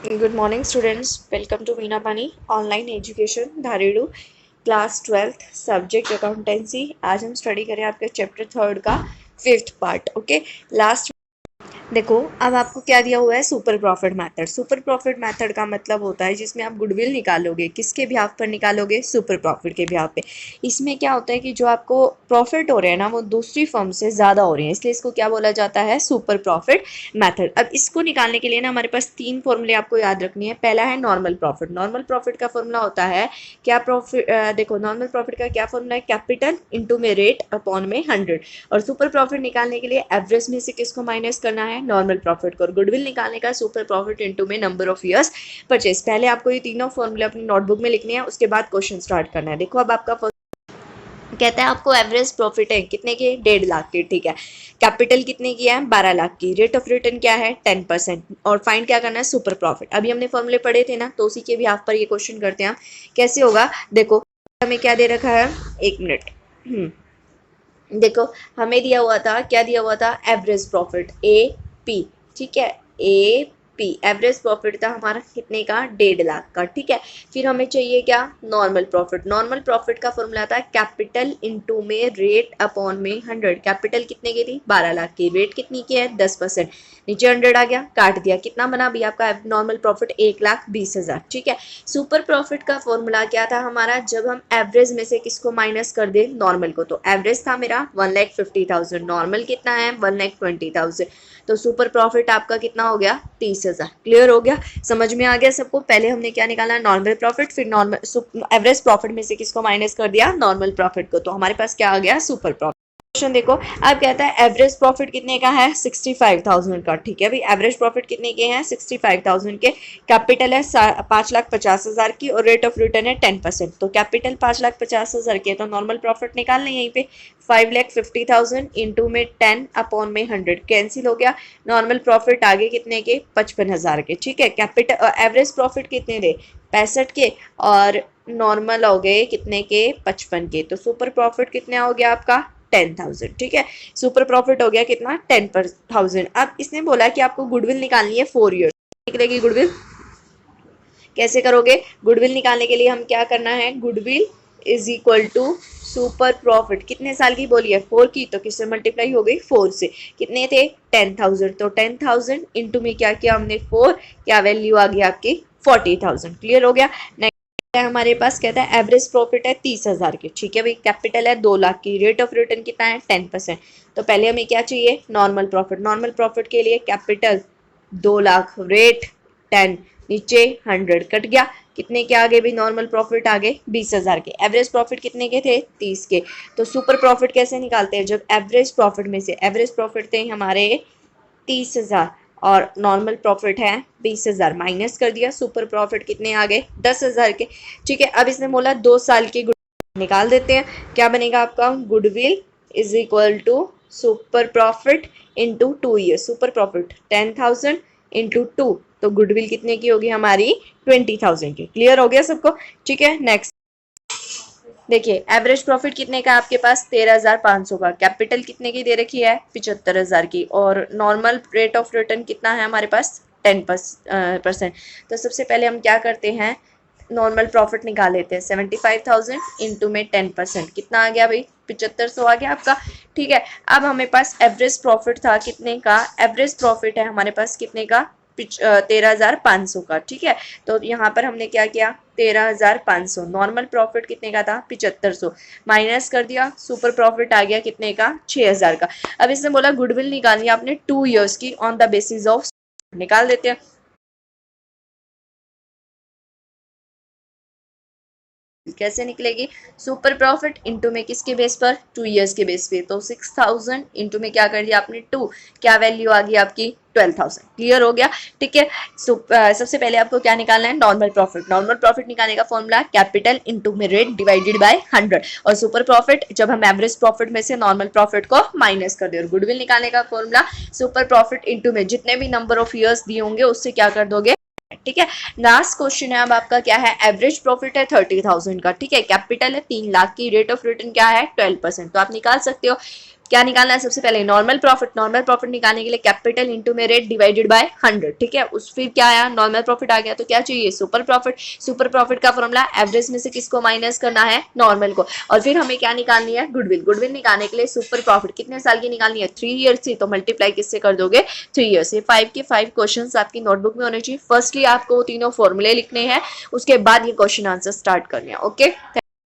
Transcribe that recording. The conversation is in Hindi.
Good morning, students. Welcome to Veena Pani Online Education धारेड़ू क्लास 12th सब्जेक्ट अकाउंटेंसी। आज हम स्टडी करें आपके चैप्टर 3 का 5th पार्ट। ओके, लास्ट देखो, अब आपको क्या दिया हुआ है, super profit method. Super profit method का मतलब होता है जिसमें आप गुडविल निकालोगे, किसके बिहाफ पर निकालोगे, सुपर प्रॉफिट के बिहाफ पे। इसमें क्या होता है कि जो आपको प्रॉफिट हो रहे हैं ना वो दूसरी फर्म से ज़्यादा हो रही है, इसलिए इसको क्या बोला जाता है, सुपर प्रॉफिट मेथड। अब इसको निकालने के लिए ना हमारे पास 3 फॉर्मूले आपको याद रखनी है। पहला है नॉर्मल प्रॉफिट। नॉर्मल प्रॉफिट का फॉर्मूला होता है क्या, प्रॉफिट देखो, नॉर्मल प्रॉफिट का क्या फॉर्मूला है, कैपिटल इंटू में रेट अपॉन में 100। और सुपर प्रॉफिट निकालने के लिए एवरेज में से किसको माइनस करना है, नॉर्मल प्रॉफिट को। और गुडविल निकालने का सुपर प्रॉफिट इनटू में नंबर ऑफ ईयर्स परचेज। पहले आपको ये तीनों फॉर्मूले अपनी नोटबुक में लिखने हैं, उसके बाद क्वेश्चन स्टार्ट करना है। देखो, अब आपका कहता है आपको एवरेज प्रॉफिट है कितने के, 1.5 लाख की। ठीक है, कैपिटल कितने की है, 12 लाख की। रेट ऑफ रिटर्न क्या है, 10%। और फाइंड क्या करना है, सुपर प्रॉफिट। अभी हमने फॉर्मूले पढ़े थे ना, तो उसी के भी आप पर ये क्वेश्चन करते हैं। कैसे होगा, देखो हमें क्या दे रखा है, 1 मिनट। देखो, हमें दिया हुआ था, क्या दिया हुआ था, एवरेज प्रॉफिट AP। ठीक है, AP एवरेज प्रॉफिट था हमारा कितने का, 1.5 लाख का। ठीक है, फिर हमें चाहिए क्या, नॉर्मल प्रॉफिट। नॉर्मल प्रॉफिट का फॉर्मूला था कैपिटल इनटू में रेट अपॉन में 100। कैपिटल कितने की थी, 12 लाख की। रेट कितनी की है, 10%। नीचे 100 आ गया, काट दिया, कितना बना अभी आपका नॉर्मल प्रॉफिट, 1,20,000। ठीक है, सुपर प्रॉफिट का फॉर्मूला क्या था हमारा, जब हम एवरेज में से किसको माइनस कर दे, नॉर्मल को। तो एवरेज था मेरा 1,50,000, नॉर्मल कितना है 1,20,000, तो सुपर प्रॉफिट आपका कितना हो गया, 30,000। क्लियर हो गया, समझ में आ गया सबको। पहले हमने क्या निकाला, नॉर्मल प्रॉफिट, फिर नॉर्मल एवरेज प्रॉफिट में से किसको माइनस कर दिया, नॉर्मल प्रॉफिट को। तो हमारे पास क्या आ गया, सुपर प्रॉफिट। क्वेश्चन देखो, अब कहता है एवरेज प्रॉफिट कितने का है, 65,000 का। ठीक है भाई, एवरेज प्रॉफिट कितने के हैं, 65,000 के। कैपिटल है 5,50,000 की और रेट ऑफ रिटर्न है 10%। तो कैपिटल 5,50,000 के, तो नॉर्मल प्रॉफिट निकालना यहीं पे 5,50,000 इंटू में 10 अपॉन में 100 कैंसिल हो गया। नॉर्मल प्रॉफिट आगे कितने के, 55,000 के। ठीक है, कैपिटल एवरेज प्रॉफिट कितने थे, 65 के, और नॉर्मल हो गए कितने के, 55 के। तो सुपर प्रॉफिट कितने हो गया आपका, 10,000। ठीक है, सुपर प्रॉफिट हो गया कितना, 10,000। अब इसने बोला कि आपको गुडविल निकालनी है 4 ईयर्स। निकलेगी गुडविल, कैसे करोगे, गुडविल निकालने के लिए हम क्या करना है, goodwill is equal to super profit. कितने साल की बोली है, 4 की, तो किससे मल्टीप्लाई हो गई, 4 से। कितने थे, 10,000। तो 10,000 इंटू में क्या किया हमने, 4, क्या वैल्यू आ गई आपकी, 40,000। क्लियर हो गया। हमारे पास कहता है एवरेज प्रॉफिट है 30,000 की। ठीक है भाई, कैपिटल है 2 लाख की। रेट ऑफ रिटर्न कितना है, 10%। तो पहले हमें क्या चाहिए, नॉर्मल प्रॉफिट। नॉर्मल प्रॉफिट के लिए कैपिटल 2 लाख, रेट 10, नीचे 100 कट गया, कितने के आगे भी नॉर्मल प्रॉफिट आगे 20,000 के। एवरेज प्रॉफिट कितने के थे, 30 के। तो सुपर प्रॉफिट कैसे निकालते हैं, जब एवरेज प्रॉफिट में से, एवरेज प्रॉफिट थे हमारे 30,000 और नॉर्मल प्रॉफिट है 20,000, माइनस कर दिया, सुपर प्रॉफिट कितने आ गए, 10,000 के। ठीक है, अब इसने बोला 2 साल की गुडविल निकाल देते हैं। क्या बनेगा आपका, goodwill is equal to super profit into 2 years. Super profit 10,000 into 2, तो गुडविल कितने की होगी हमारी, 20,000 की। क्लियर हो गया सबको। ठीक है, नेक्स्ट देखिए, एवरेज प्रॉफिट कितने का आपके पास, 13,500 का। कैपिटल कितने की दे रखी है, 75,000 की। और नॉर्मल रेट ऑफ रिटर्न कितना है हमारे पास, 10%। तो सबसे पहले हम क्या करते हैं, नॉर्मल प्रॉफिट निकाल लेते हैं। 75,000 इंटू में 10%, कितना आ गया भाई, 7500 आ गया आपका। ठीक है, अब हमें पास एवरेज प्रॉफिट था कितने का, एवरेज प्रॉफिट है हमारे पास कितने का, 13,500 का। ठीक है, तो यहाँ पर हमने क्या किया, 13,500। नॉर्मल प्रॉफिट कितने का था, 7500, माइनस कर दिया, सुपर प्रॉफिट आ गया कितने का, 6,000 का। अब इसने बोला गुडविल निकालनी है आपने 2 ईयर्स की ऑन द बेसिस ऑफ, निकाल देते हैं। कैसे निकलेगी, सुपर प्रॉफिट इंटू में किसके बेस पर, 2 ईयर्स के बेस पे। तो 6,000 इंटू में क्या कर दिया आपने, 2, क्या वैल्यू आ गई आपकी, 12,000। क्लियर हो गया। ठीक है, सबसे पहले आपको क्या निकालना है, नॉर्मल प्रॉफिट। नॉर्मल प्रॉफिट निकालने का फॉर्मूला कैपिटल इंटू में रेट डिवाइडेड बाय 100। और सुपर प्रॉफिट जब हम एवरेज प्रॉफिट में से नॉर्मल प्रॉफिट को माइनस कर दे। और गुडविल निकालने का फॉर्मूला सुपर प्रॉफिट इंटू में जितने भी नंबर ऑफ ईयर्स दिए होंगे उससे क्या कर दोगे। ठीक है, लास्ट क्वेश्चन है अब आपका, क्या है, एवरेज प्रॉफिट है 30,000 का। ठीक है, कैपिटल है 3 लाख की, रेट ऑफ रिटर्न क्या है 12%। तो आप निकाल सकते हो क्या निकालना है सबसे पहले, नॉर्मल प्रॉफिट। नॉर्मल प्रॉफिट निकालने के लिए कैपिटल इंटू में रेट डिवाइडेड बाय 100, ठीक है। उस फिर क्या आया, नॉर्मल प्रॉफिट आ गया, तो क्या चाहिए, सुपर प्रॉफिट। सुपर प्रॉफिट का फॉर्मूला एवरेज में से किसको माइनस करना है, नॉर्मल को। और फिर हमें क्या निकालनी है, गुडविल। गुडविल निकालने के लिए सुपर प्रॉफिट कितने साल की निकालनी है, 3 ईयर्स की, तो मल्टीप्लाई किससे कर दोगे, 3 ईयर्स से। 5 के 5 क्वेश्चन आपकी नोटबुक में होने चाहिए। फर्स्टली आपको तीनों फॉर्मूले लिखने हैं, उसके बाद ये क्वेश्चन आंसर स्टार्ट करने हैं, ओके।